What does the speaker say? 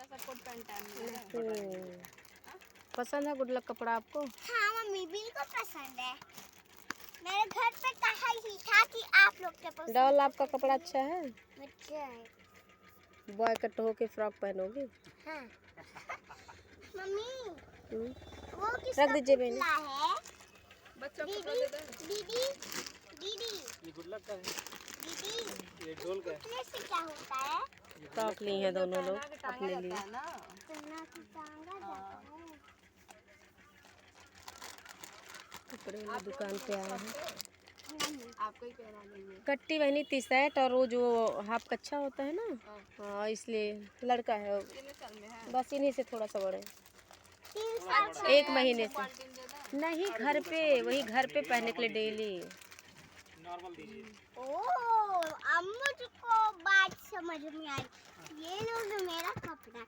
सा coat pant पहन पसंद है गुड लक कपड़ा आपको? हाँ मम्मी बिल्कुल पसंद है। मेरे घर पे कहा ही था कि आप लोग के पसंद। डॉल आपका कपड़ा अच्छा है? अच्छा है। बॉय कट होके फ्रॉक पहनोगी? हाँ। मम्मी वो रख किसका दीजिए बहन। पुतला है? बच्चों को दीदी दे दो। दीदी दीदी ये गुड लक का है, दीदी ये डोल का है। पुतले से क्या होता है? फ्रॉक ली है दोनों लोग अपने लिए। पहना के टांगा जाता है। कपड़े वाली दुकान पे आए हैं। आपको ही पहना देंगे। कट्टी बहनी टी शर्ट और वो जो हाफ कच्छा होता है ना, हाँ इसलिए लड़का है वो। कितने साल में है? बस इन्हीं से थोड़ा सा बड़े, 3 साल का 1 महीने से। बाल्टीन दे दो। नहीं घर पे, वही घर पे पहनने के लिए डेली। नॉर्मल दीजिए। ओह अब मुझको बात समझ में आई। ये लोग मेरा कपड़ा